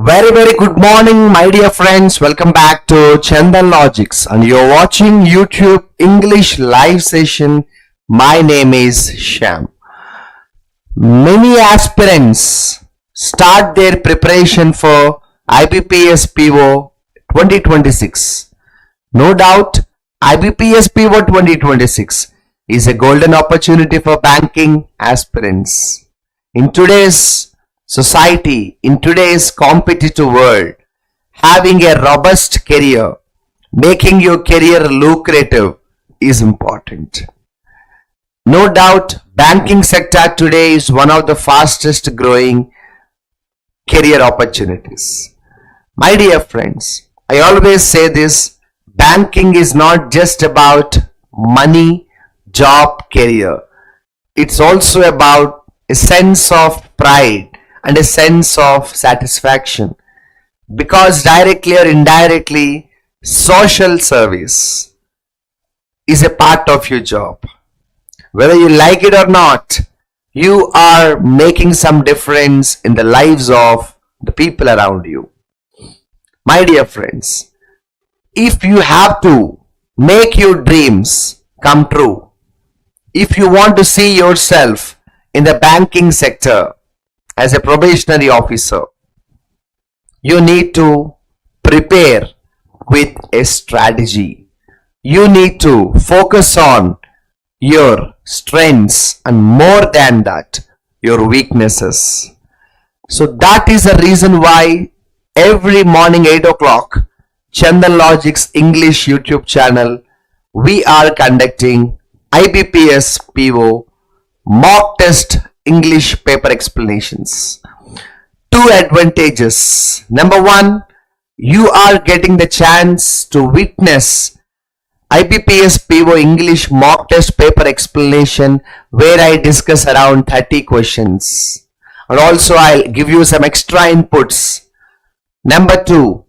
Very good morning, my dear friends. Welcome back to Chandan Logics, and you're watching YouTube English live session. My name is Shyam. Many aspirants start their preparation for IBPS PO 2026. No doubt, IBPS PO 2026 is a golden opportunity for banking aspirants. In today's society, in today's competitive world, having a robust career, making your career lucrative is important. No doubt, banking sector today is one of the fastest growing career opportunities. My dear friends, I always say this, banking is not just about money, job, career. It's also about a sense of pride and a sense of satisfaction, because directly or indirectly social service is a part of your job. Whether you like it or not, you are making some difference in the lives of the people around you. My dear friends, if you have to make your dreams come true, if you want to see yourself in the banking sector as a probationary officer, you need to prepare with a strategy. You need to focus on your strengths and more than that, your weaknesses. So that is the reason why every morning 8 o'clock, Chandan Logic's English YouTube channel, we are conducting IBPS PO mock test English paper explanations. Two advantages. Number one, you are getting the chance to witness IBPS PO English mock test paper explanation where I discuss around 30 questions. And also I'll give you some extra inputs. Number two,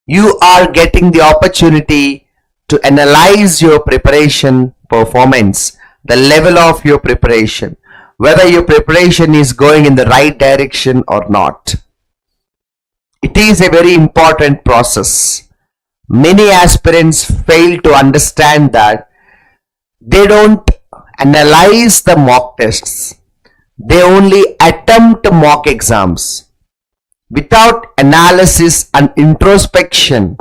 you are getting the opportunity to analyze your preparation performance, the level of your preparation, whether your preparation is going in the right direction or not. It is a very important process. Many aspirants fail to understand that they don't analyze the mock tests. They only attempt mock exams. Without analysis and introspection,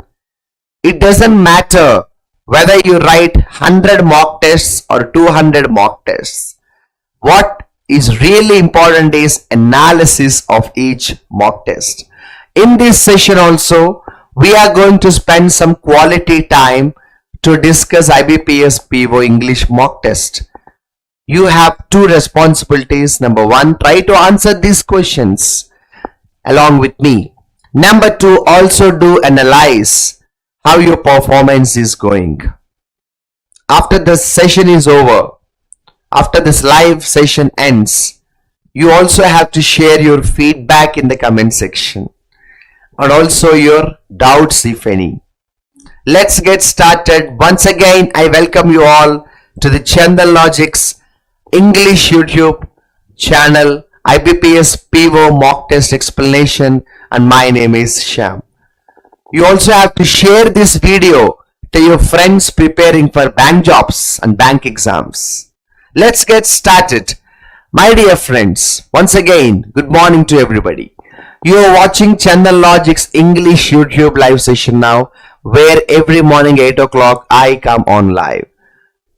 it doesn't matter whether you write 100 mock tests or 200 mock tests. What is really important is analysis of each mock test. In this session also, we are going to spend some quality time to discuss IBPS PO English mock test. You have two responsibilities. Number one, try to answer these questions along with me. Number two, also do analyze how your performance is going. After the session is over, after this live session ends, you also have to share your feedback in the comment section and also your doubts if any. Let's get started. Once again, I welcome you all to the Chandan Logics English YouTube channel, IBPS PO mock test explanation, and my name is Shyam. You also have to share this video to your friends preparing for bank jobs and bank exams. Let's get started. My dear friends, once again, good morning to everybody. You are watching Chandan Logic's English YouTube live session now, where every morning 8 o'clock I come on live.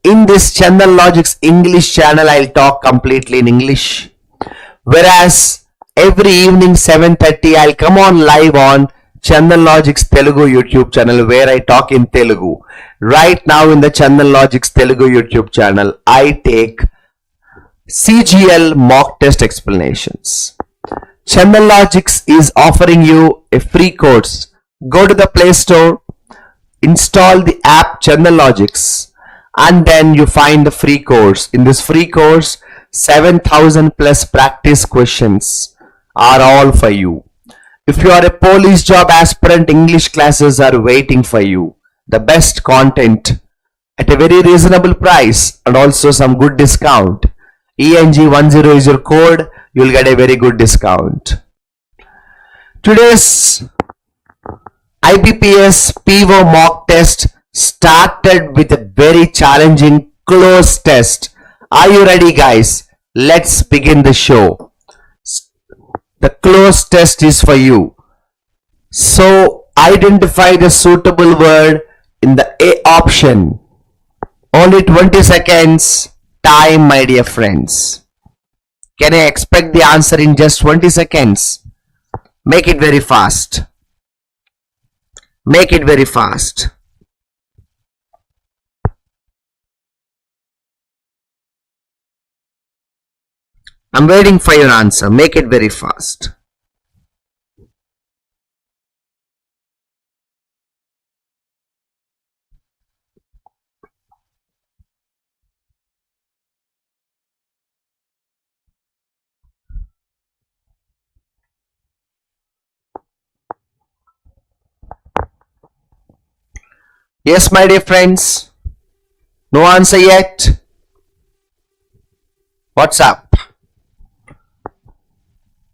In this Chandan Logic's English channel, I'll talk completely in English. Whereas every evening 7:30, I'll come on live on Chandan Logic's Telugu YouTube channel where I talk in Telugu. Right now in the Chandan Logic's Telugu YouTube channel, I take CGL mock test explanations. Chandan Logics is offering you a free course. Go to the Play Store, install the app Chandan Logics, and then you find the free course. In this free course, 7,000 plus practice questions are all for you. If you are a police job aspirant, English classes are waiting for you. The best content at a very reasonable price and also some good discount. ENG10 is your code. You will get a very good discount. Today's IBPS PO mock test started with a very challenging close test. Are you ready, guys? Let's begin the show. The close test is for you. So identify the suitable word in the A option. Only 20 seconds time, my dear friends. Can I expect the answer in just 20 seconds? Make it very fast. Make it very fast. I'm waiting for your answer. Make it very fast. Yes, my dear friends. No answer yet. What's up?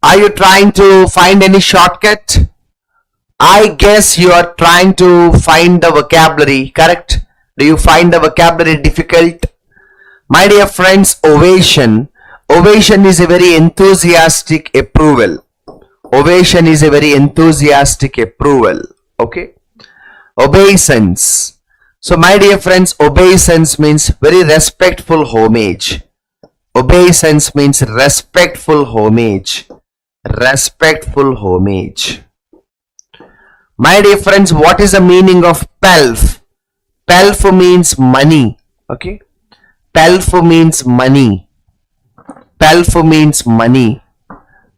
Are you trying to find any shortcut? I guess you are trying to find the vocabulary, correct? Do you find the vocabulary difficult? My dear friends, ovation. Ovation is a very enthusiastic approval. Ovation is a very enthusiastic approval. Okay? Obeisance. So my dear friends, obeisance means very respectful homage. Obeisance means respectful homage. Respectful homage. My dear friends, what is the meaning of pelf? Pelf means money. Okay? Pelf means money. Pelf means money.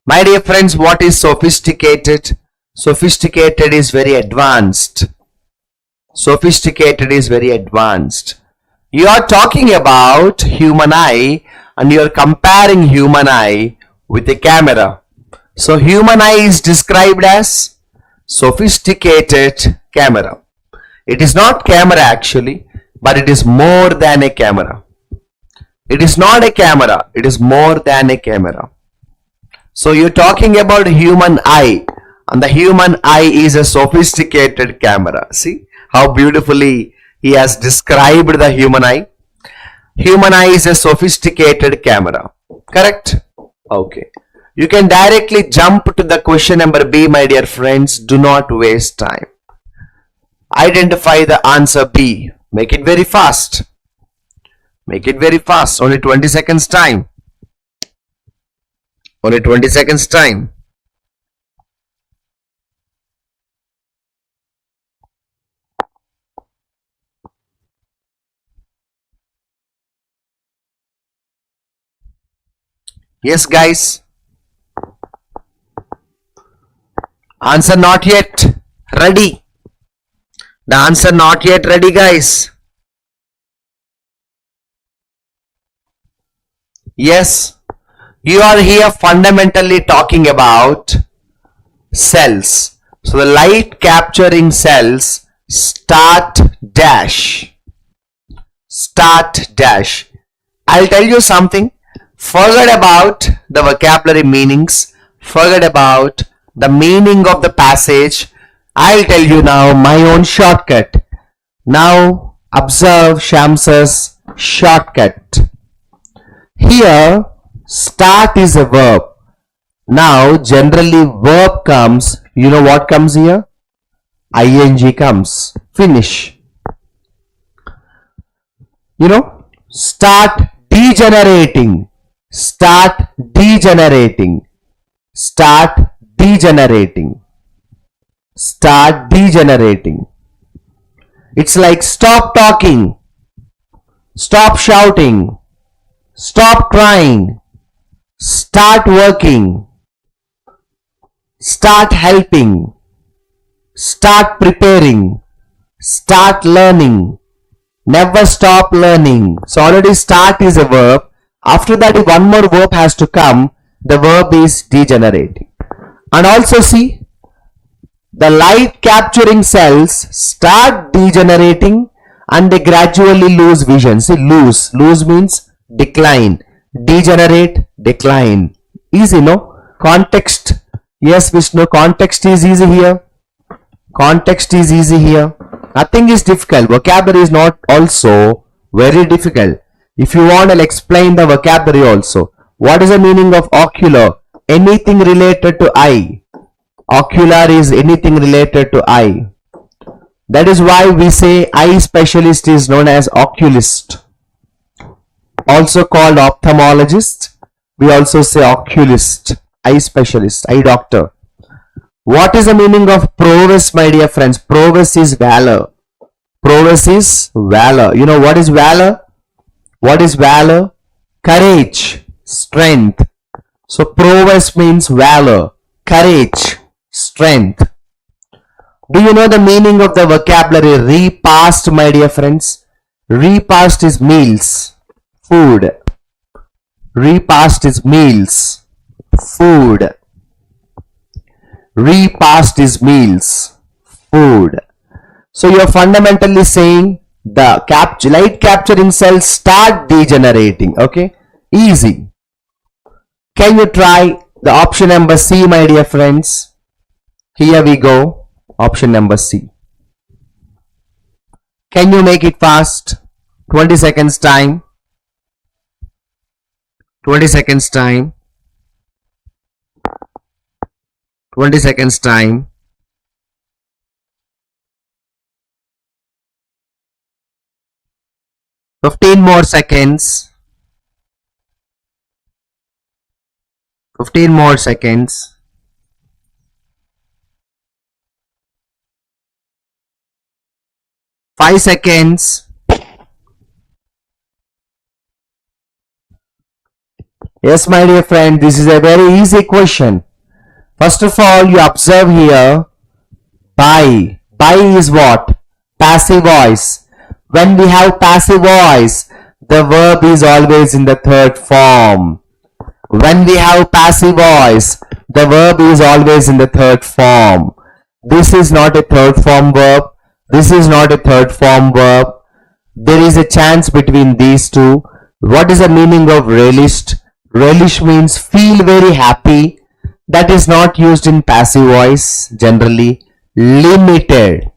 My dear friends, what is sophisticated? Sophisticated is very advanced. Sophisticated is very advanced. You are talking about human eye and you are comparing human eye with a camera. So human eye is described as sophisticated camera. It is not camera actually, but it is more than a camera. It is not a camera, it is more than a camera. So you're talking about human eye, and the human eye is a sophisticated camera. See how beautifully he has described the human eye. Human eye is a sophisticated camera. Correct? Okay. You can directly jump to the question number B, my dear friends. Do not waste time. Identify the answer B. Make it very fast. Make it very fast. Only 20 seconds time. Only 20 seconds time. Yes, guys. Answer not yet ready. The answer not yet ready, guys. Yes, you are here fundamentally talking about cells. So the light capturing cells start dash. Start dash. I'll tell you something. Forget about the vocabulary meanings. Forget about the meaning of the passage. I'll tell you now my own shortcut. Now observe Shamsa's shortcut. Here start is a verb. Now generally verb comes. You know what comes here? ing comes. Finish. You know, start degenerating. Start degenerating. Start degenerating. Start degenerating. It's like stop talking. Stop shouting. Stop crying. Start working. Start helping. Start preparing. Start learning. Never stop learning. So already start is a verb. After that, if one more verb has to come, the verb is degenerating. And also see, the light capturing cells start degenerating and they gradually lose vision. See, lose. Lose means decline. Degenerate, decline. Easy, no? Context Yes, Vishnu, context is easy here. Context is easy here. Nothing is difficult. Vocabulary is not also very difficult. If you want, I'll explain the vocabulary also. What is the meaning of ocular? Anything related to eye. Ocular is anything related to eye. That is why we say eye specialist is known as oculist. Also called ophthalmologist. We also say oculist, eye specialist, eye doctor. What is the meaning of prowess, my dear friends? Prowess is valor. Prowess is valor. You know what is valor? What is valor? Courage, strength. So prowess means valor, courage, strength. Do you know the meaning of the vocabulary repast, my dear friends? Repast is meals, food. Repast is meals, food. Repast is meals, food. So you are fundamentally saying the light capturing cells start degenerating. Okay, easy. Can you try the option number C, my dear friends? Here we go. Option number C. Can you make it fast? 20 seconds time. 20 seconds time. 20 seconds time. Fifteen more seconds. 15 more seconds. Five seconds. Yes, my dear friend, this is a very easy question. First of all, you observe here, by. By is what? Passive voice. When we have passive voice, the verb is always in the third form. When we have passive voice, the verb is always in the third form. This is not a third form verb. This is not a third form verb. There is a chance between these two. What is the meaning of relished? Relish means feel very happy. That is not used in passive voice generally. Limited.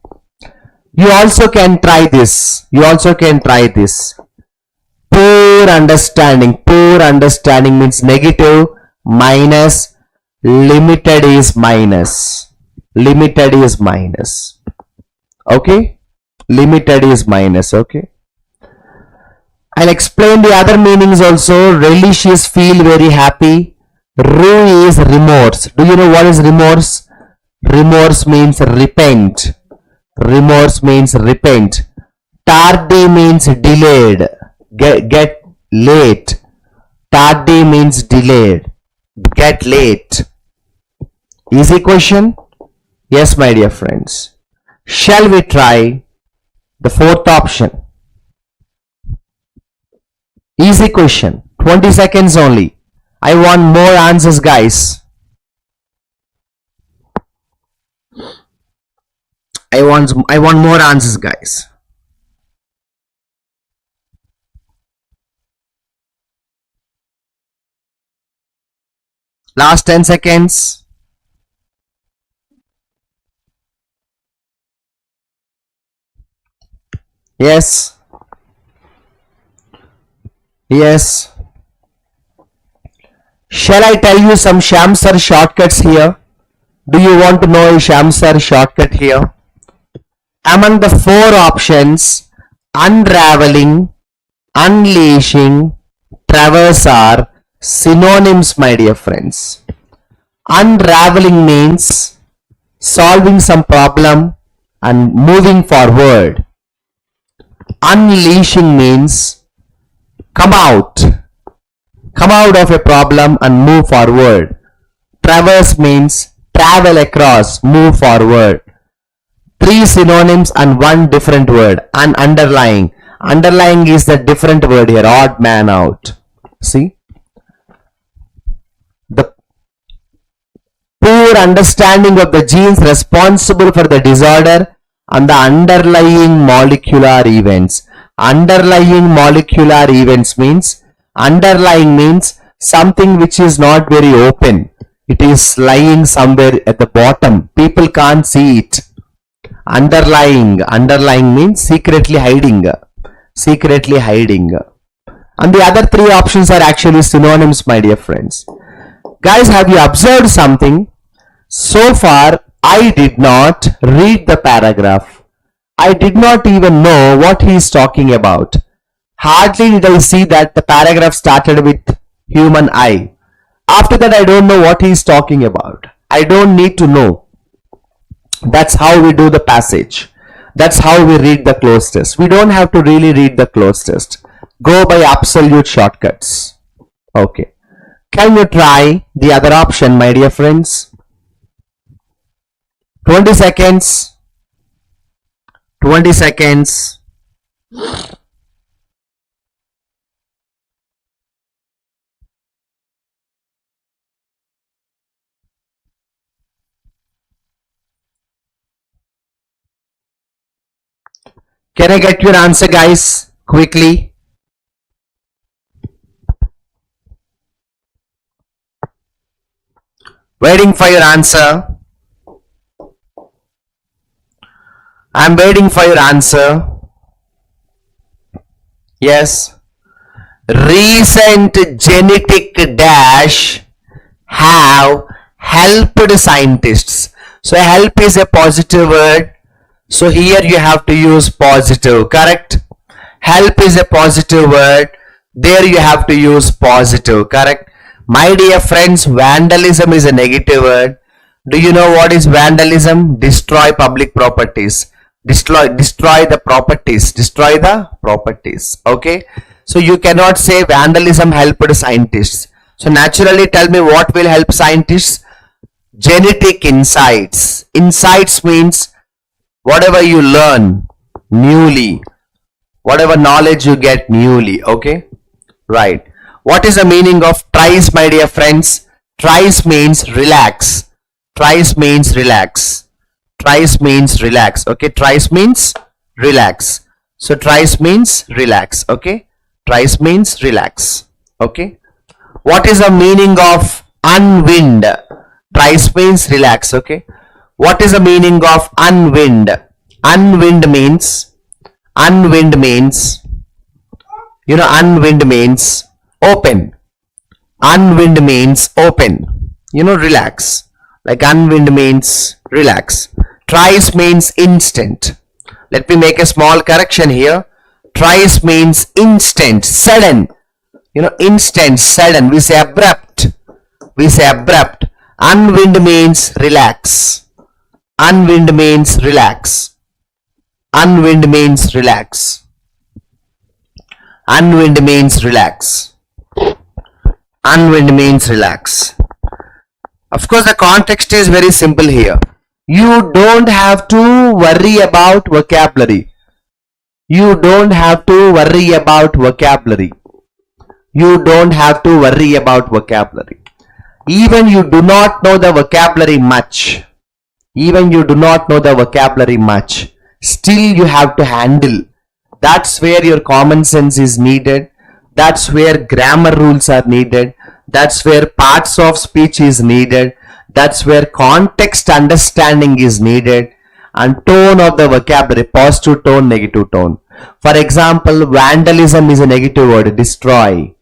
You also can try this. You also can try this. Poor understanding. Poor understanding means negative, minus. Limited is minus. Limited is minus. Okay? Limited is minus. Okay? I'll explain the other meanings also. Relish is feel very happy. Rue is remorse. Do you know what is remorse? Remorse means repent. Remorse means repent. Tardy means delayed. Get late. Tardy means delayed. Get late. Easy question? Yes, my dear friends. Shall we try the fourth option? Easy question. 20 seconds only. I want more answers, guys. I want more answers, guys. Last 10 seconds. Yes. Yes. Shall I tell you some Shamsar shortcuts here? Do you want to know a Shamsar shortcut here? Among the four options, unraveling, unleashing, traverse are synonyms, my dear friends. Unraveling means solving some problem and moving forward. Unleashing means come out of a problem and move forward. Traverse means travel across, move forward. Three synonyms and one different word. And underlying. Underlying is the different word here, odd man out. See? The poor understanding of the genes responsible for the disorder and the underlying molecular events. Underlying molecular events means, underlying means something which is not very open. It is lying somewhere at the bottom. People can't see it. Underlying means secretly hiding. Secretly hiding. And the other three options are actually synonyms, my dear friends. Guys, have you observed something? So far, I did not read the paragraph. I did not even know what he is talking about. Hardly did I see that the paragraph started with human eye. After that, I don't know what he is talking about. I don't need to know. That's how we do the passage. That's how we read the close test. We don't have to really read the close test. Go by absolute shortcuts. Okay. Can you try the other option, my dear friends? 20 seconds. 20 seconds. Can I get your answer, guys? Quickly. Waiting for your answer. I'm waiting for your answer. Yes. Recent genetic dash have helped scientists. So help is a positive word. So here you have to use positive, correct? Help is a positive word. There you have to use positive, correct? My dear friends, vandalism is a negative word. Do you know what is vandalism? Destroy public properties. Destroy the properties. Destroy the properties. Okay. So you cannot say vandalism helped scientists. So naturally tell me what will help scientists? Genetic insights. Insights means whatever you learn newly, whatever knowledge you get newly. Okay. Right. What is the meaning of tries, my dear friends? Tries means relax. Tries means relax. Tries means relax. Okay. Tries means relax. So tries means relax. Okay. Tries means relax. Okay. What is the meaning of unwind? Tries means relax. Okay. What is the meaning of unwind? Unwind means unwind means open. Unwind means open. Relax. Like unwind means relax. Tries means instant. Let me make a small correction here. Tries means instant, sudden. Instant, sudden. We say abrupt. We say abrupt. Unwind means relax. Unwind means relax. Unwind means relax. Unwind means relax. Unwind means relax. Of course, the context is very simple here. You don't have to worry about vocabulary. You don't have to worry about vocabulary. You don't have to worry about vocabulary. Even you do not know the vocabulary much. Even you do not know the vocabulary much. Still you have to handle. That's where your common sense is needed. That's where grammar rules are needed. That's where parts of speech is needed. That's where context understanding is needed. And tone of the vocabulary, positive tone, negative tone. For example, vandalism is a negative word, destroy.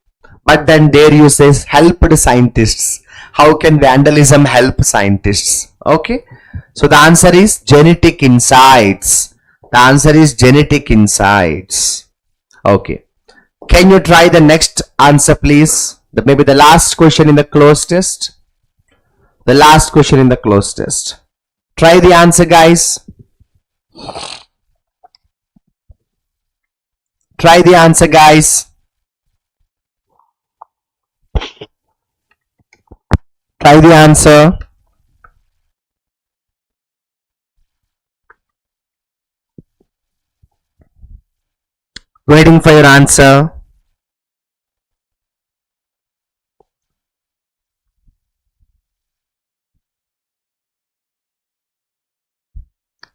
But then there you say helped scientists. How can vandalism help scientists? Okay. So the answer is genetic insights. The answer is genetic insights. Okay. Can you try the next answer, please? Maybe the last question in the closed test. The last question in the closed test. Try the answer, guys. Try the answer, guys. Try the answer. Waiting for your answer.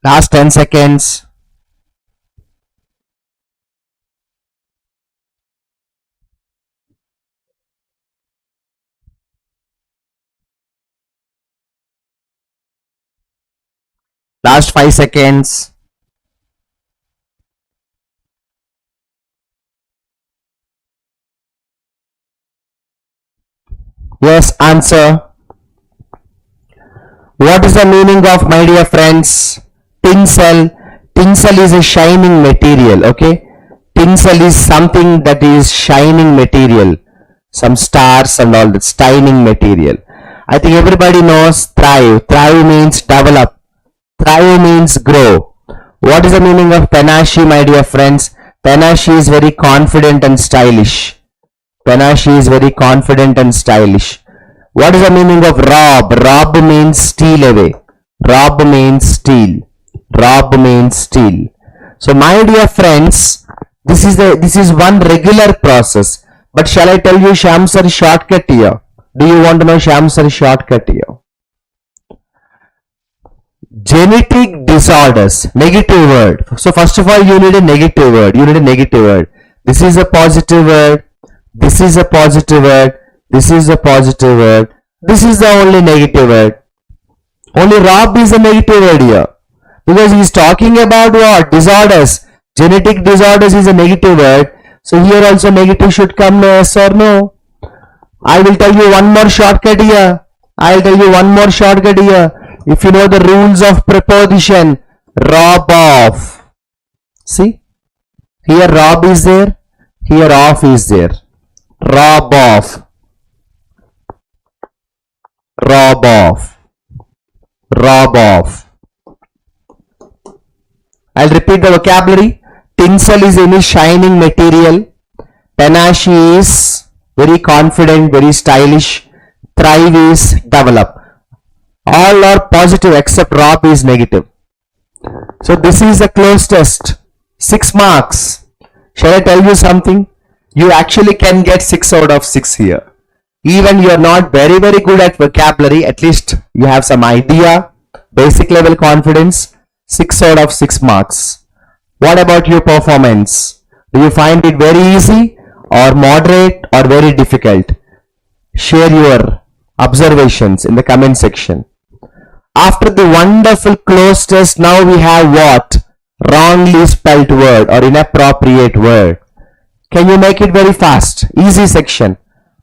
Last 10 seconds. Last 5 seconds. Yes, answer. What is the meaning of, my dear friends? Tinsel. Tinsel is a shining material, okay? Tinsel is something that is shining material. Some stars and all that, shining material. I think everybody knows thrive. Thrive means develop. Thrive means grow. What is the meaning of panache, my dear friends? Panache is very confident and stylish. Panache is very confident and stylish. What is the meaning of rob? Rob means steal away. Rob means steal. Rob means steal. So my dear friends, this is one regular process. But shall I tell you Shyam sir shortcut here? Do you want to know Shyam sir shortcut here? Genetic disorders, negative word. So first of all, you need a negative word. You need a negative word. This is a positive word. This is a positive word. This is a positive word. This is the only negative word. Only Rob is a negative word here. Because he is talking about what? Disorders. Genetic disorders is a negative word. So here also negative should come, no, yes or no. I will tell you one more shortcut here. I will tell you one more shortcut here. If you know the rules of preposition, rob off. See? Here rob is there. Here off is there. Rob off. Rob off. Rob off. I'll repeat the vocabulary. Tinsel is any shining material. Panache is very confident, very stylish. Thrive is develop. All are positive except Rob is negative. So this is a close test. 6 marks. Shall I tell you something? You actually can get 6 out of 6 here. Even you are not very good at vocabulary, at least you have some idea, basic level confidence, 6 out of 6 marks. What about your performance? Do you find it very easy or moderate or very difficult? Share your observations in the comment section. After the wonderful close test, now we have what? Wrongly spelt word or inappropriate word. Can you make it very fast? Easy section.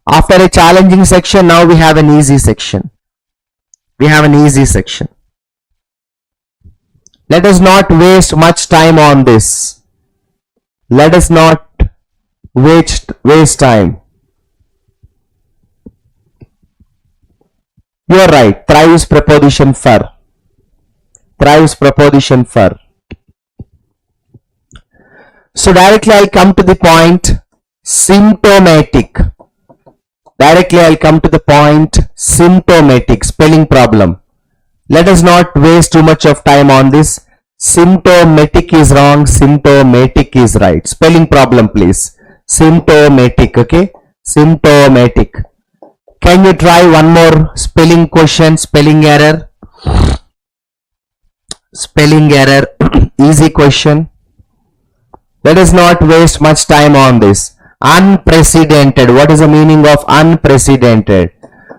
After a challenging section, now we have an easy section. We have an easy section. Let us not waste much time on this. Let us not waste time. You are right. Thrives preposition for. Thrives preposition for. So directly I'll come to the point. Symptomatic. Directly I'll come to the point. Symptomatic. Spelling problem. Let us not waste too much of time on this. Symptomatic is wrong. Symptomatic is right. Spelling problem please. Symptomatic. Okay. Symptomatic. Can you try one more spelling question? Spelling error. Spelling error. Easy question. Let us not waste much time on this. Unprecedented. What is the meaning of unprecedented?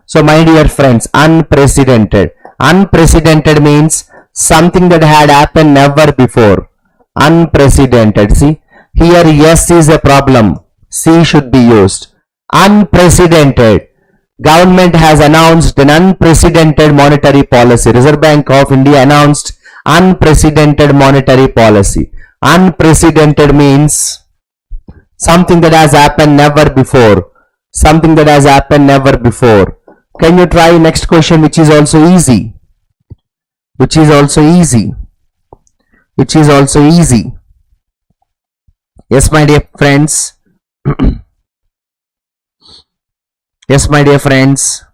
So my dear friends, unprecedented. Unprecedented means something that had happened never before. Unprecedented. See, here yes is a problem. C should be used. Unprecedented. Government has announced an unprecedented monetary policy. Reserve Bank of India announced unprecedented monetary policy. Unprecedented means something that has happened never before. Something that has happened never before. Can you try next question, which is also easy? Which is also easy. Which is also easy. Yes, my dear friends. Yes, my dear friends.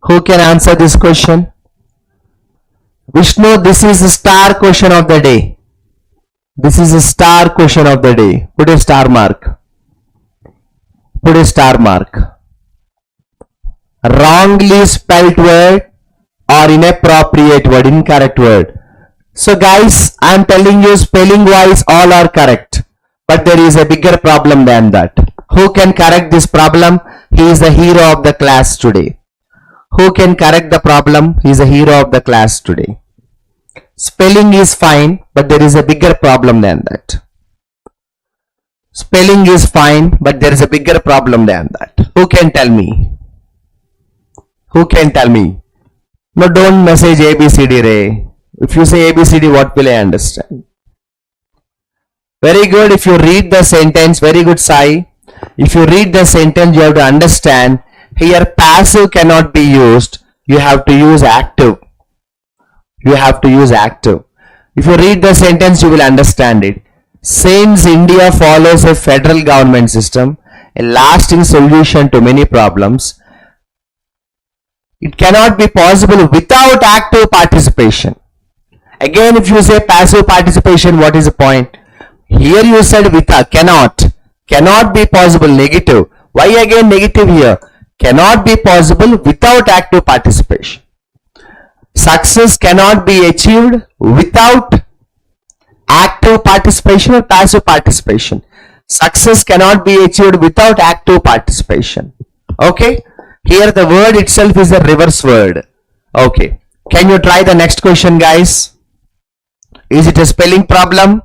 Who can answer this question? Vishnu, this is a star question of the day. This is a star question of the day. Put a star mark. Put a star mark. Wrongly spelt word or inappropriate word, incorrect word. So guys, I am telling you spelling wise all are correct. But there is a bigger problem than that. Who can correct this problem? He is the hero of the class today. Who can correct the problem? He is a hero of the class today. Spelling is fine, but there is a bigger problem than that. Spelling is fine, but there is a bigger problem than that. Who can tell me? Who can tell me? No, don't message ABCD, Ray. If you say ABCD, what will I understand? Very good. If you read the sentence, very good, Sai. If you read the sentence, you have to understand. Here, passive cannot be used. You have to use active. You have to use active. If you read the sentence, you will understand it. Since India follows a federal government system, a lasting solution to many problems, it cannot be possible without active participation. Again, if you say passive participation, what is the point? Here you said without, cannot be possible, negative. Why again negative here? Cannot be possible without active participation. Success cannot be achieved without active participation or passive participation. Success cannot be achieved without active participation. Okay? Here the word itself is a reverse word. Okay. Can you try the next question, guys? Is it a spelling problem?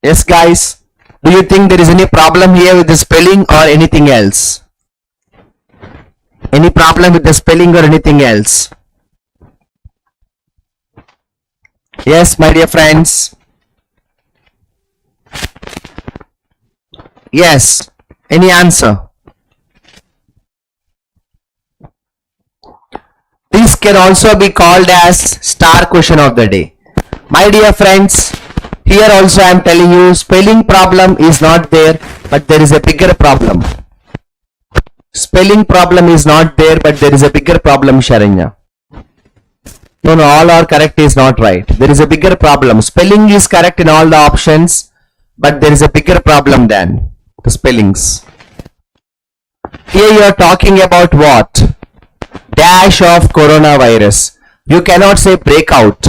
Yes, guys. Do you think there is any problem here with the spelling or anything else? Any problem with the spelling or anything else? Yes, my dear friends. Yes. Any answer? This can also be called as star question of the day. My dear friends, here also I am telling you, spelling problem is not there, but there is a bigger problem. Spelling problem is not there, but there is a bigger problem, Sharanya. No, all are correct is not right. There is a bigger problem. Spelling is correct in all the options, but there is a bigger problem than the spellings. Here you are talking about what? Dash of coronavirus. You cannot say breakout.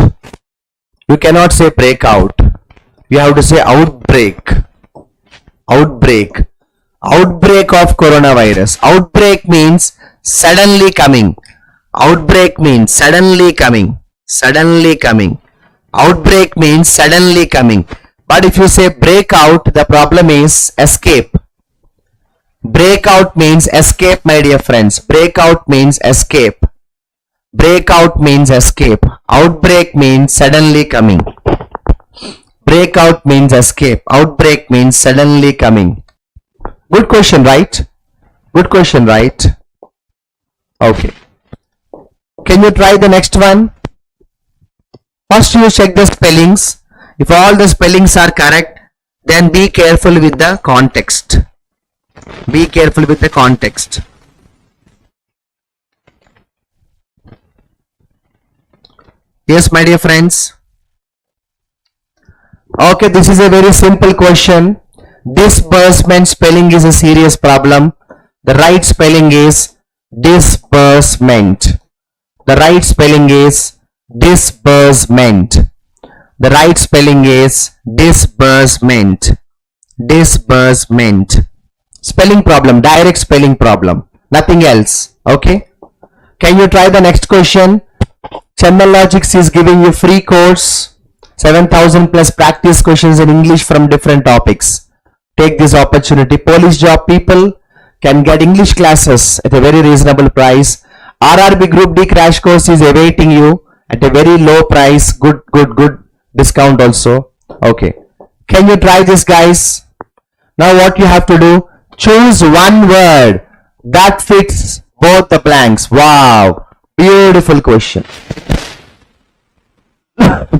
You cannot say breakout. You have to say outbreak. Outbreak. Outbreak of coronavirus. Outbreak means suddenly coming. Outbreak means suddenly coming. Suddenly coming. Outbreak means suddenly coming. But if you say breakout, the problem is escape. Breakout means escape, my dear friends. Breakout means escape. Breakout means escape. Outbreak means suddenly coming. Breakout means escape. Outbreak means suddenly coming. Good question, right? Good question, right? Okay. Can you try the next one? First you check the spellings. If all the spellings are correct, then be careful with the context. Be careful with the context. Yes, my dear friends. Okay, this is a very simple question. Disbursement spelling is a serious problem. The right spelling is disbursement. The right spelling is disbursement. The right spelling is disbursement. Disbursement. Spelling problem, direct spelling problem, nothing else. Okay. Can you try the next question? Chandan Logics is giving you free course, 7,000 plus practice questions in English from different topics. Take this opportunity. Police job people can get English classes at a very reasonable price. RRB Group D crash course is awaiting you at a very low price. Good discount also. Okay. Can you try this, guys? Now what you have to do? Choose one word that fits both the blanks. Wow. Beautiful question.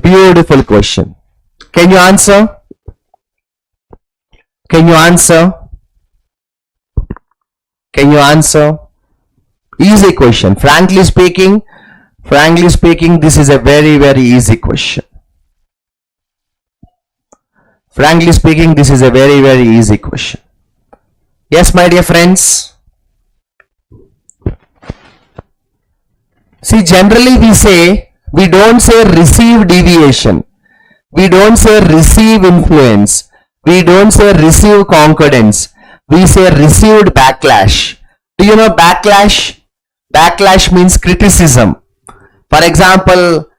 Beautiful question. Can you answer? Can you answer? Can you answer? Easy question. Frankly speaking, this is a very easy question. Frankly speaking, this is a very easy question. Yes, my dear friends. See, generally we don't say receive deviation. We don't say receive influence. We don't say receive concordance. We say received backlash. Do you know backlash? Backlash means criticism. For example,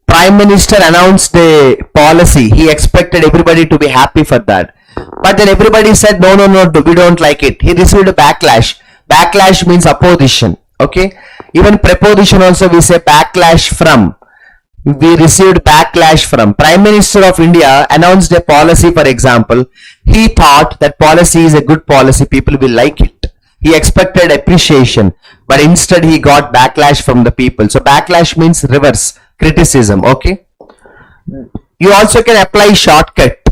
Prime Minister announced a policy. He expected everybody to be happy for that. But then everybody said, no, we don't like it. He received a backlash. Backlash means opposition. Okay. Even preposition also we say backlash from. We received backlash from. Prime Minister of India announced a policy, for example. He thought that policy is a good policy. People will like it. He expected appreciation. But instead he got backlash from the people. So backlash means reverse. Criticism. Okay. You also can apply shortcut.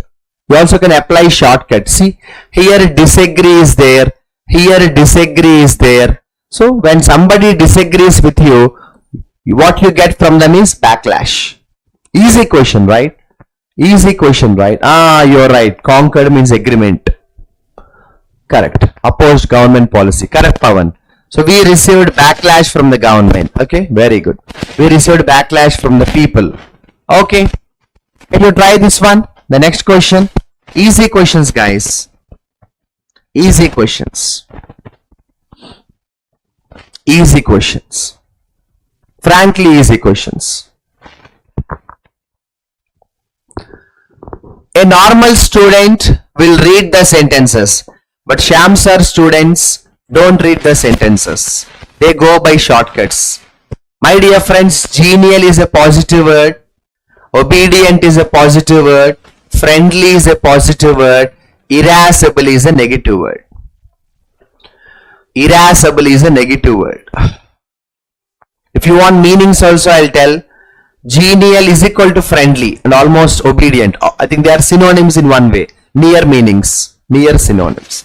See, here disagree is there. Here disagree is there. So when somebody disagrees with you, what you get from them is backlash. Easy question, right? You're right. Conquered means agreement. Correct. Opposed government policy. Correct, Pawan. So we received backlash from the government. Okay, very good. We received backlash from the people. Okay. Can you try this one? The next question. Easy questions, guys. Easy questions. Frankly, easy questions. A normal student will read the sentences, but Sham sir students don't read the sentences. They go by shortcuts. My dear friends, genial is a positive word. Obedient is a positive word. Friendly is a positive word. Irascible is a negative word. If you want meanings also, I'll tell. Genial is equal to friendly and almost obedient. I think they are synonyms in one way. Near synonyms.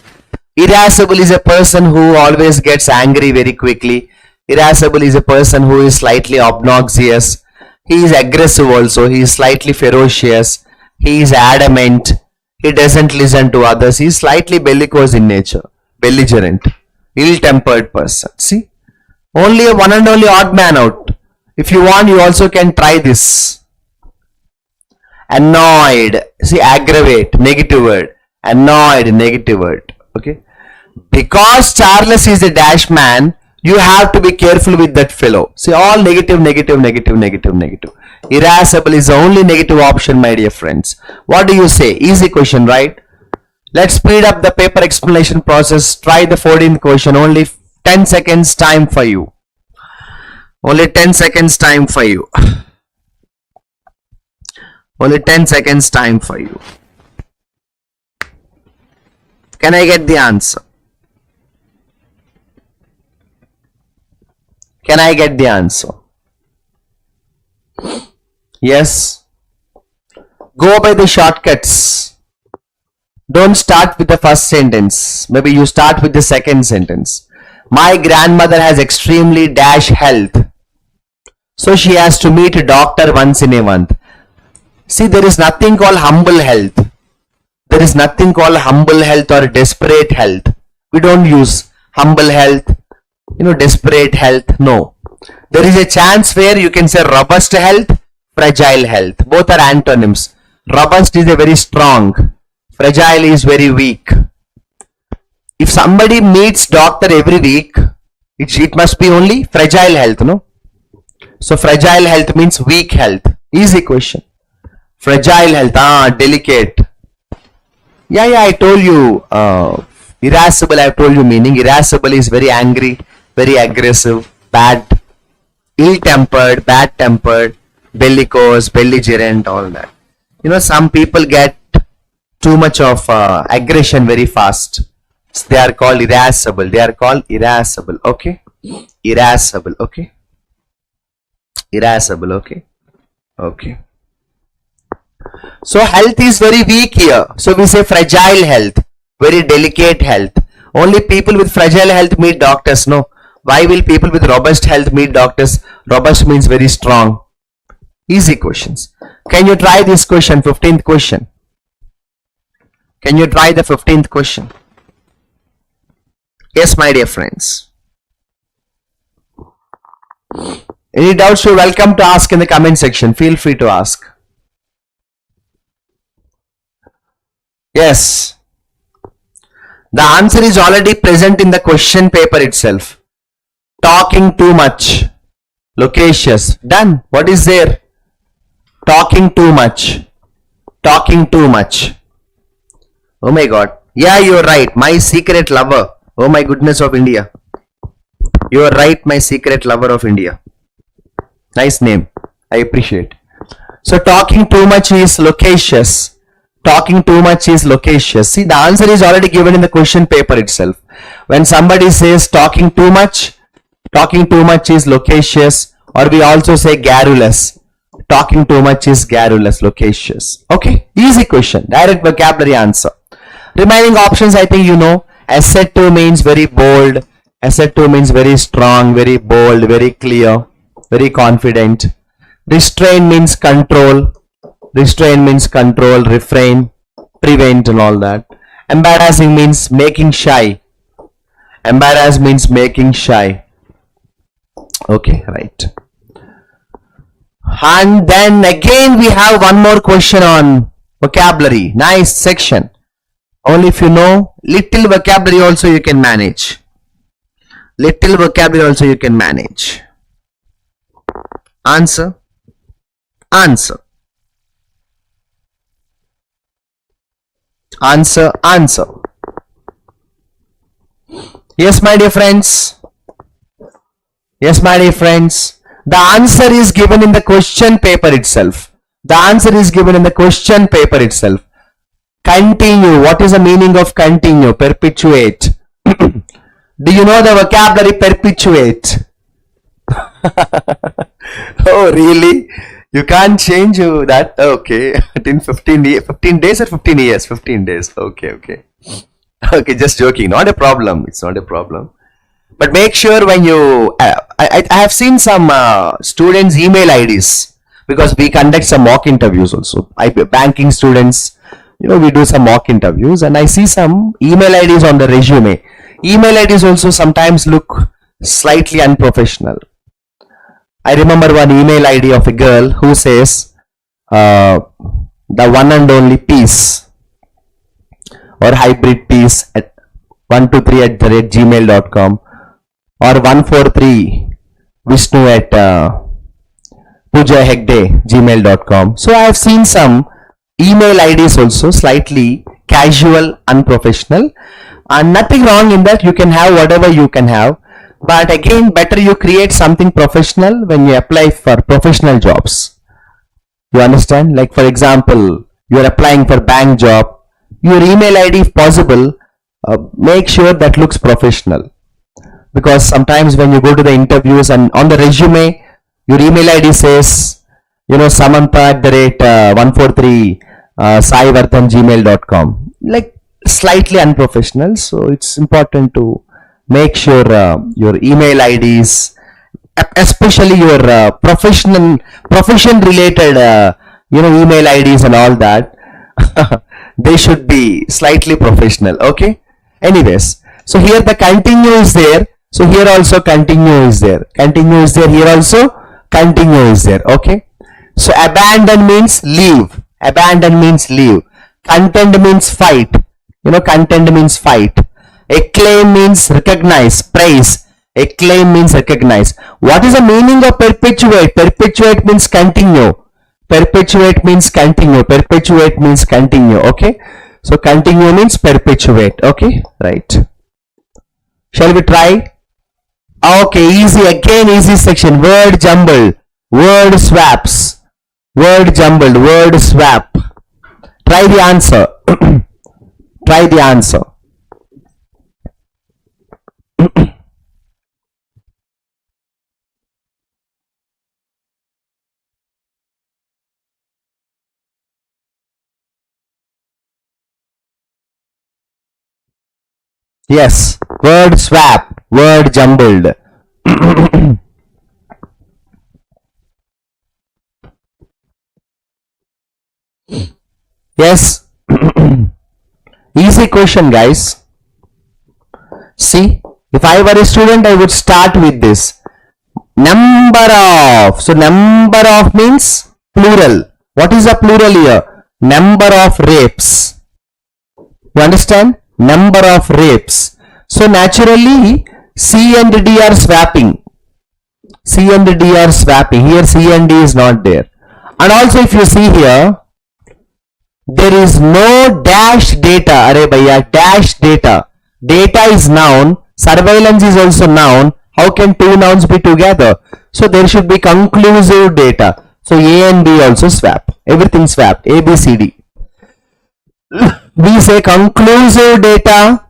Irascible is a person who always gets angry very quickly. Irascible is a person who is slightly obnoxious. He is aggressive also. He is slightly ferocious. He is adamant. He doesn't listen to others. He is slightly bellicose in nature. Belligerent. Ill-tempered person. See? Only one and only odd man out. If you want, you also can try this. Annoyed. See, aggravate. Negative word. Annoyed. Negative word. Okay. Because Charles is a dash man, you have to be careful with that fellow. See, all negative. Irascible is the only negative option, my dear friends. What do you say? Easy question, right? Let's speed up the paper explanation process. Try the 14th question. Only 10 seconds time for you. Only 10 seconds time for you. Can I get the answer? Yes. Go by the shortcuts. Don't start with the first sentence. Maybe you start with the second sentence. My grandmother has extremely dash health. So she has to meet a doctor once in a month. See, there is nothing called humble health. Or desperate health. We don't use humble health, desperate health. No. There is a chance where you can say robust health, fragile health. Both are antonyms. Robust is a very strong. Fragile is very weak. If somebody meets doctor every week, it must be only fragile health, no? So fragile health means weak health. Easy question. Fragile health, delicate. Yeah, I told you. Irascible, I told you meaning. Irascible is very angry, very aggressive, bad, ill-tempered, bad-tempered, bellicose, belligerent, all that. Some people get too much of aggression very fast. So they are called irascible. Okay? Irascible. Okay. So health is very weak here. So we say fragile health, very delicate health. Only people with fragile health meet doctors, no? Why will people with robust health meet doctors? Robust means very strong. Easy questions. Can you try this question, 15th question? Can you try the 15th question? Yes, my dear friends. Any doubts, you're welcome to ask in the comment section. Feel free to ask. Yes. The answer is already present in the question paper itself. Talking too much. Loquacious. Done. What is there? Talking too much. Talking too much. Oh my God. Yeah, you're right. My secret lover. Oh my goodness of India. You are right, my secret lover of India. Nice name. I appreciate. So talking too much is loquacious. Talking too much is loquacious. See, the answer is already given in the question paper itself. When somebody says talking too much is loquacious, or we also say garrulous. Talking too much is garrulous, loquacious. Okay, easy question. Direct vocabulary answer. Remaining options I think you know. Assertive means very bold. Assertive means very strong, very bold, very clear, very confident. Restrain means control. Restrain means control, refrain, prevent and all that. Embarrassing means making shy. Embarrass means making shy. Okay, right. And then again we have one more question on vocabulary. Nice section. Only if you know little vocabulary also you can manage. Little vocabulary also you can manage. Answer. Answer. Answer. Answer. Yes, my dear friends. Yes, my dear friends. The answer is given in the question paper itself. The answer is given in the question paper itself. Continue. What is the meaning of continue? Perpetuate. Do you know the vocabulary perpetuate? Oh, really? You can't change that? Okay. In 15 days or 15 years? 15 days. Okay, okay. Okay, just joking. Not a problem. It's not a problem. But make sure when you... I have seen some students' email IDs because we conduct some mock interviews also. Banking students, we do some mock interviews and I see some email IDs on the resume. Email IDs also sometimes look slightly unprofessional. I remember one email ID of a girl who says the one and only peace or hybrid peace at 123@gmail.com or 143 Vishnu at Pooja Hegde gmail.com. So I have seen some email IDs also slightly casual, unprofessional, and nothing wrong in that. You can have whatever you can have, but again better you create something professional when you apply for professional jobs. You understand? Like for example, you are applying for bank job, your email ID if possible, make sure that looks professional, because sometimes when you go to the interviews and on the resume your email ID says Samantha@143 saivarthan@gmail.com, like slightly unprofessional. So it's important to make sure your email IDs, especially your profession related email IDs and all that, they should be slightly professional. Okay, anyways, so here the continue is there, so here also continue is there, continue is there, here also continue is there. Okay, so abandon means leave, abandon means leave. Contend means fight, contend means fight. Acclaim means recognize, praise. Acclaim means recognize. What is the meaning of perpetuate? Perpetuate means continue. Perpetuate means continue. Perpetuate means continue. Okay, so continue means perpetuate. Okay, right. Shall we try? Okay, easy. Again, easy section. Word jumble, word swaps, word jumbled, word swap. Try the answer. Try the answer. Yes, word swap, word jumbled. Yes. Easy question, guys. See, if I were a student, I would start with this. Number of. So number of means plural. What is the plural here? Number of rapes. You understand? Number of rapes. So naturally, C and D are swapping. C and D are swapping. Here C and D is not there. And also if you see here, there is no dash data. Arey bhaiya, dash data. Data is noun. Surveillance is also noun. How can two nouns be together? So there should be conclusive data. So A and B also swap. Everything swap. A, B, C, D. We say conclusive data.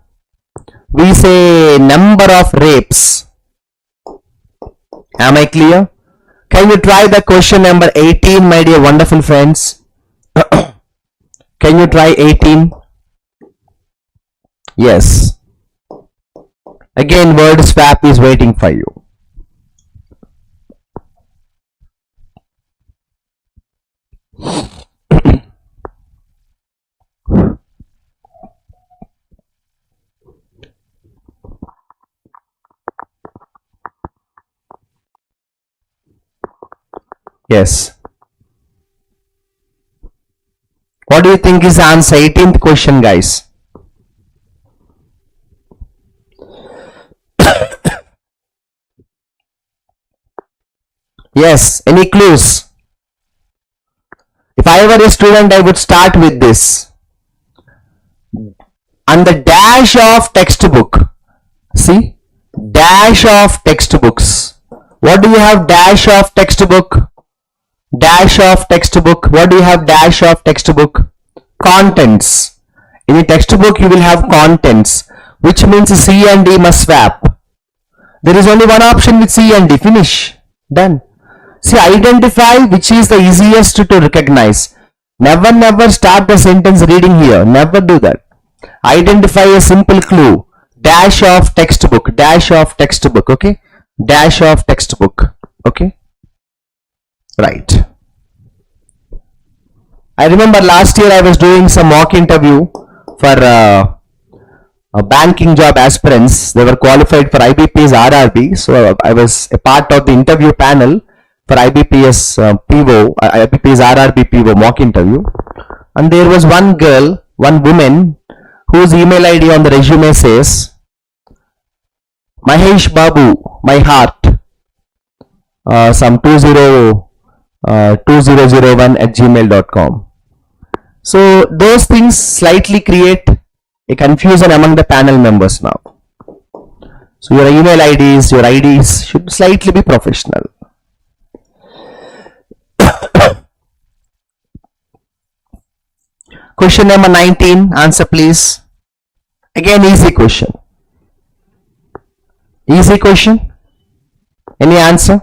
We say number of rapes. Am I clear? Can you try the question number 18, my dear wonderful friends? Can you try 18? Yes. Again, word swap is waiting for you. Yes. What do you think is the answer? 18th question, guys. Yes. Any clues? If I were a student, I would start with this. And the dash of textbook. See? Dash of textbooks. What do you have? Dash of textbook. Dash of textbook. What do you have? Dash of textbook. Contents. In a textbook, you will have contents, which means C and D must swap. There is only one option with C and D. Finish. Done. See, identify which is the easiest to recognize. Never start the sentence reading here. Never do that. Identify a simple clue. Dash of textbook. Dash of textbook. Okay. Dash of textbook. Okay. Right. I remember last year I was doing some mock interview for a banking job aspirants. They were qualified for IBPS RRB. So I was a part of the interview panel for IBPS PO, IBPS RRB PO mock interview. And there was one girl, one woman, whose email ID on the resume says, Mahesh Babu, my heart, some 2001@gmail.com. So those things slightly create a confusion among the panel members now. So your email IDs, your IDs should slightly be professional. Question number 19, answer please. Again, easy question. Easy question. Any answer?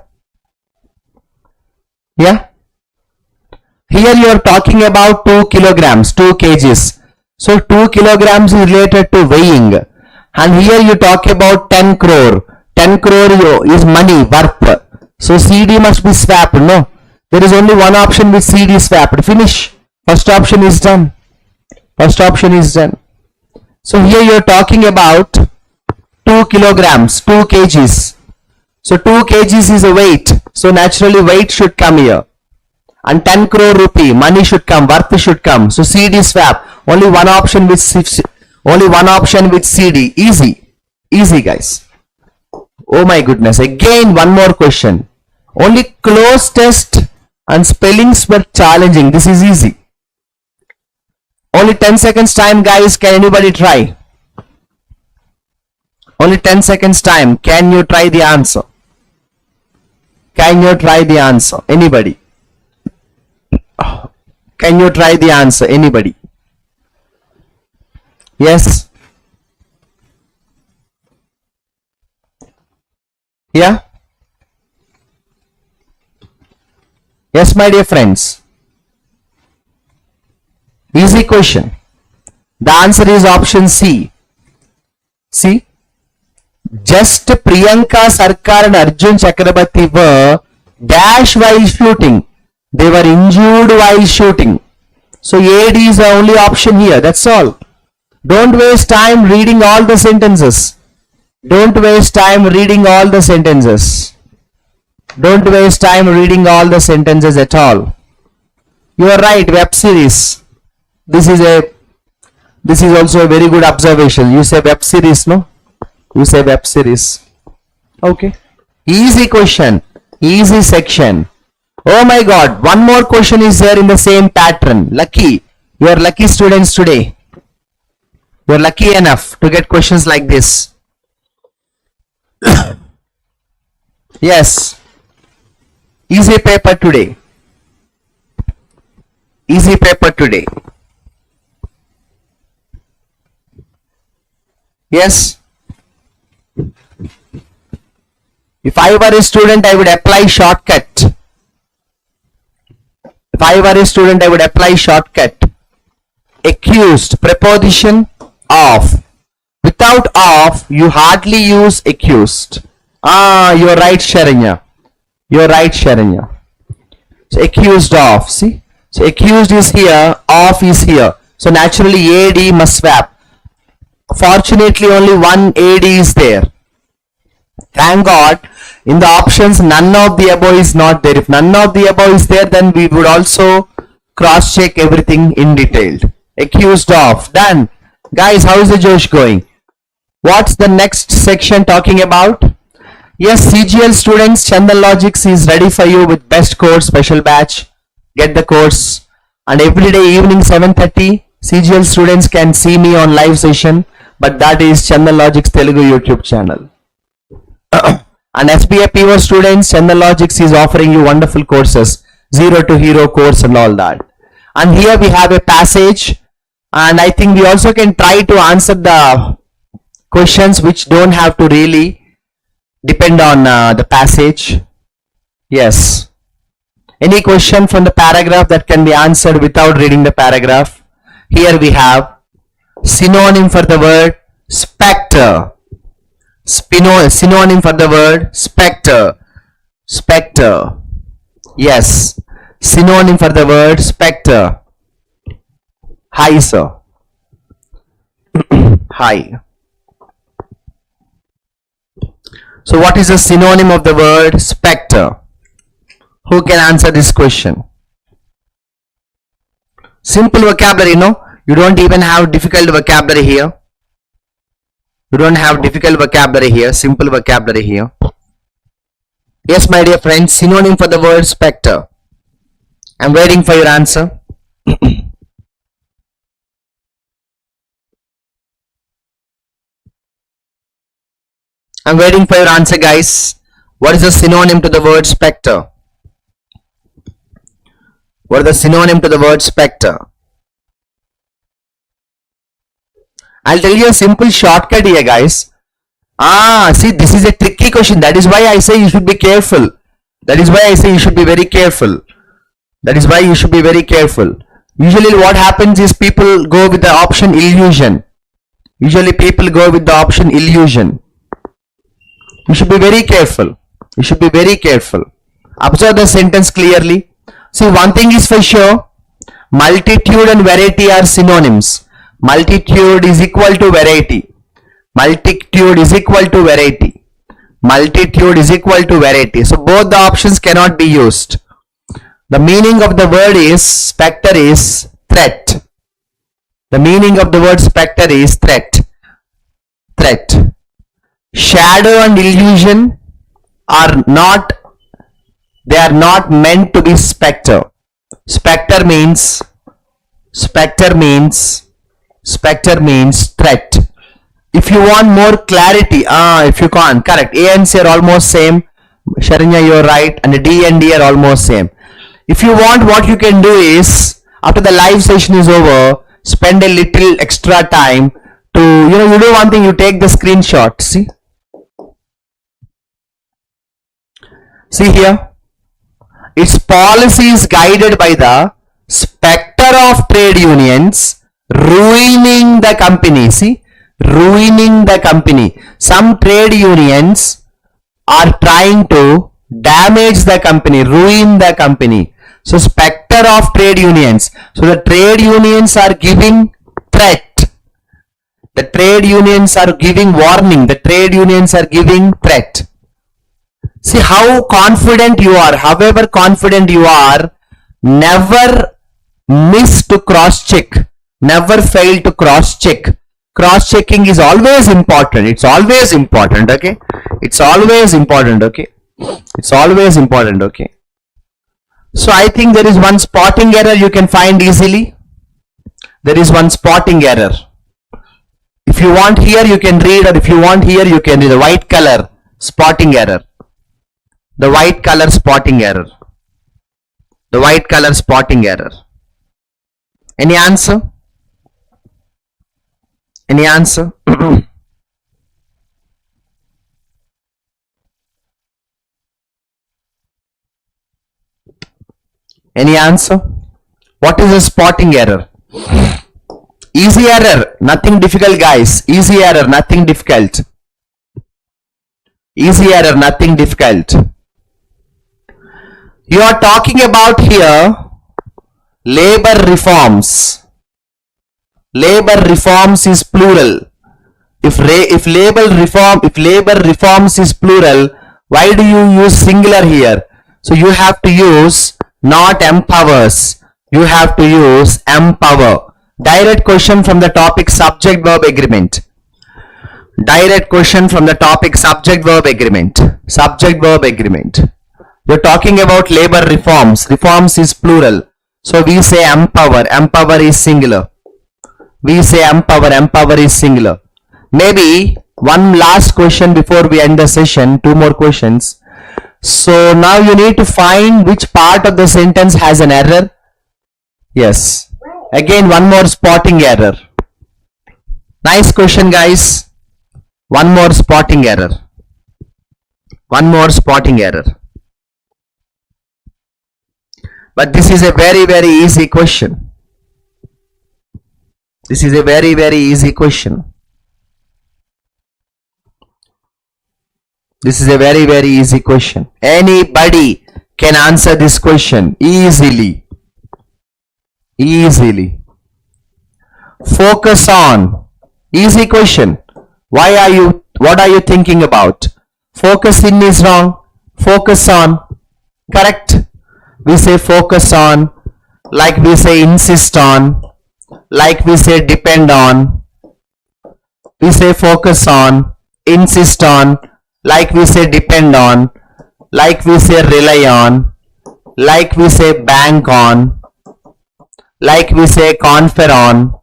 Yeah. Here you are talking about 2 kilograms, 2 kgs. So 2 kilograms is related to weighing. And here you talk about 10 crore. 10 crore is money, worth. So CD must be swapped, no? There is only one option with CD swapped. Finish. First option is done. First option is done. So here you are talking about 2 kilograms, 2 kgs. So 2 kgs is a weight. So naturally weight should come here. And 10 crore rupee, money should come, worth should come. So CD swap. Only one option with CD. Easy. Easy, guys. Oh my goodness. Again, one more question. Only close test and spellings were challenging. This is easy. Only 10 seconds time, guys. Can anybody try? Only 10 seconds time. Can you try the answer? Can you try the answer? Anybody? Can you try the answer? Anybody? Yes? Yeah? Yes, my dear friends. Easy question. The answer is option C. See? Just Priyanka Sarkar and Arjun Chakrabarti were dash while shooting. They were injured while shooting. So AD is the only option here. That's all. Don't waste time reading all the sentences. Don't waste time reading all the sentences. Don't waste time reading all the sentences at all. You are right, web series. This is also a very good observation. You say web series, no? You say web series. Okay. Easy question. Easy section. Oh my God. One more question is there in the same pattern. Lucky. You are lucky students today. You are lucky enough to get questions like this. Yes. Easy paper today. Easy paper today. Yes. If I were a student, I would apply shortcut. If I were a student, I would apply shortcut. Accused, preposition of. Without of, you hardly use accused. You're right, Sharanya. You're right, Sharanya. So accused of, see? So accused is here, of is here. So naturally AD must swap. Fortunately, only one AD is there. Thank God, in the options, none of the above is not there. If none of the above is there, then we would also cross-check everything in detail. Accused of. Done. Guys, how is the Josh going? What's the next section talking about? Yes, CGL students, Chandan Logics is ready for you with best course, special batch. Get the course. And every day evening 7:30, CGL students can see me on live session. But that is Chandan Logics Telugu YouTube channel. And SBA PO students, Chandan Logics is offering you wonderful courses. Zero to hero course and all that. And here we have a passage. And I think we also can try to answer the questions which don't have to really depend on the passage. Yes. Any question from the paragraph that can be answered without reading the paragraph? Here we have synonym for the word spectre. Synonym for the word spectre. Spectre. Yes. Synonym for the word spectre. Hi, sir. Hi. So what is the synonym of the word spectre? Who can answer this question? Simple vocabulary, no? You don't even have difficult vocabulary here. You don't have difficult vocabulary here. Simple vocabulary here. Yes, my dear friends, synonym for the word spectre. I'm waiting for your answer. I'm waiting for your answer, guys. What is the synonym to the word spectre? What is the synonym to the word spectre? I'll tell you a simple shortcut here, guys. See, this is a tricky question. That is why I say you should be careful. That is why I say you should be very careful. That is why you should be very careful. Usually what happens is people go with the option illusion. Usually people go with the option illusion. You should be very careful. You should be very careful. Observe the sentence clearly. See, one thing is for sure. Multitude and variety are synonyms. Multitude is equal to variety. Multitude is equal to variety. Multitude is equal to variety. So both the options cannot be used. The meaning of the word is spectre is threat. The meaning of the word spectre is threat. Threat. Shadow and illusion are not, they are not meant to be spectre. Spectre means threat. If you want more clarity, if you can't, correct. A and C are almost same. Sharanya, you're right. And D and D are almost same. If you want, what you can do is, after the live session is over, spend a little extra time to, you do one thing, you take the screenshot. See here. Its policy is guided by the spectre of trade unions ruining the company. See, ruining the company. Some trade unions are trying to damage the company, ruin the company. So spectre of trade unions. So the trade unions are giving threat. The trade unions are giving warning. The trade unions are giving threat. See how confident you are. However confident you are, never miss to cross check. Never fail to cross check. Cross checking is always important. It's always important. Okay. It's always important. Okay. It's always important. Okay. So I think there is one spotting error you can find easily. There is one spotting error. If you want here, you can read, or if you want here, you can read the white color spotting error. The white color spotting error. The white color spotting error. Any answer? Any answer? Any answer? What is a spotting error? Easy error, nothing difficult guys. Easy error, nothing difficult. Easy error, nothing difficult. You are talking about here labor reforms. Labor reforms is plural. If labor reforms is plural, why do you use singular here? So you have to use not empowers. You have to use empower. Direct question from the topic subject verb agreement. Direct question from the topic subject verb agreement. Subject verb agreement. You're talking about labor reforms. Reforms is plural. So we say empower. Empower is singular. We say empower. Empower is singular. Maybe one last question before we end the session. Two more questions. So now you need to find which part of the sentence has an error. Yes. Again, one more spotting error. Nice question, guys. One more spotting error. One more spotting error. But this is a very, very easy question. This is a very, very easy question. This is a very, very easy question. Anybody can answer this question easily. Easily. Focus on. Easy question. What are you thinking about? Focus in is wrong. Focus on. Correct. We say focus on, like we say insist on, like we say depend on. We say focus on, insist on, like we say depend on, like we say rely on, like we say bank on, like we say confer on,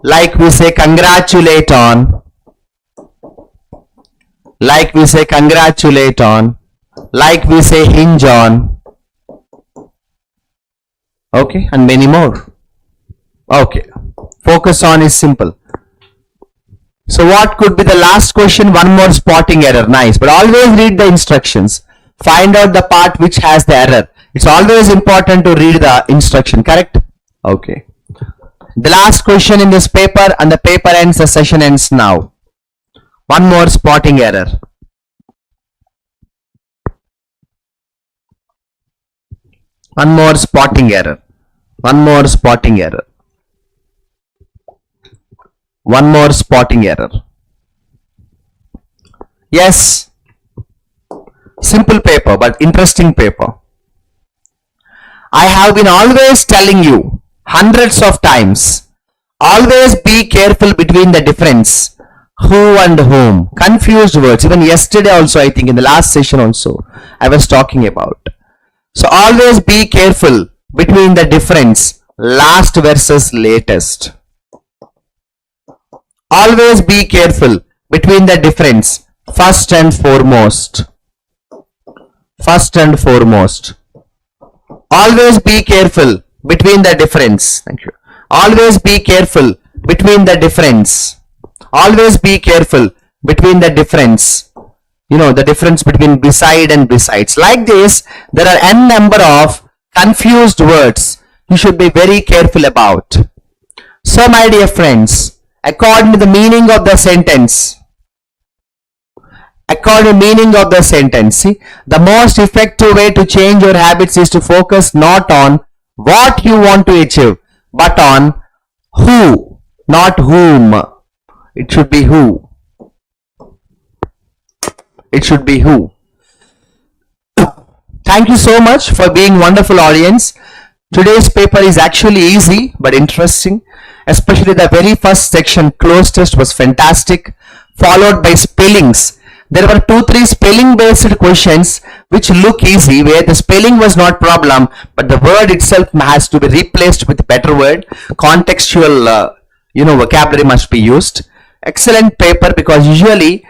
like we say congratulate on, like we say congratulate on, like we say hinge on. Okay, and many more. Okay, focus on is simple. So what could be the last question? One more spotting error. Nice, but always read the instructions. Find out the part which has the error. It's always important to read the instruction, correct? Okay. The last question in this paper, and the paper ends, the session ends now. One more spotting error. One more spotting error. One more spotting error. One more spotting error. Yes. Simple paper, but interesting paper. I have been always telling you hundreds of times, always be careful between the difference who and whom. Confused words. Even yesterday also, I think in the last session also, I was talking about. So always be careful between the difference last versus latest. Always be careful between the difference first and foremost. First and foremost. Always be careful between the difference. Thank you. Always be careful between the difference. Always be careful between the difference. You know, the difference between beside and besides. Like this, there are n number of confused words you should be very careful about. So, my dear friends, according to the meaning of the sentence, see, the most effective way to change your habits is to focus not on what you want to achieve, but on who not whom. It should be who. It should be who. Thank you so much for being wonderful audience. Today's paper is actually easy but interesting, especially the very first section, close test, was fantastic, followed by spellings. There were 2-3 spelling based questions which look easy, where the spelling was not problem, but the word itself has to be replaced with better word. Contextual vocabulary must be used. Excellent paper, because usually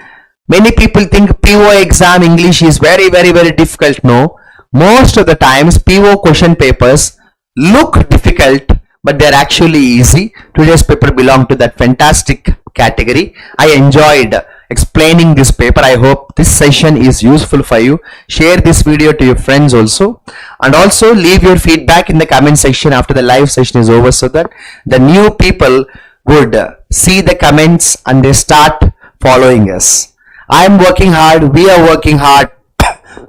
many people think PO exam English is very difficult. No, most of the times PO question papers look difficult, but they're actually easy. Today's paper belonged to that fantastic category. I enjoyed explaining this paper. I hope this session is useful for you. Share this video to your friends also, and also leave your feedback in the comment section after the live session is over, so that the new people would see the comments and they start following us. I am working hard, we are working hard.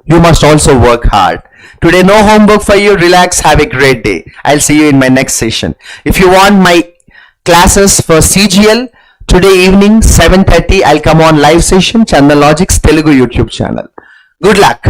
You must also work hard. Today no homework for you. Relax, have a great day. I'll see you in my next session. If you want my classes for CGL, today evening 7:30 I'll come on live session, Chandan Logics Telugu YouTube channel. Good luck.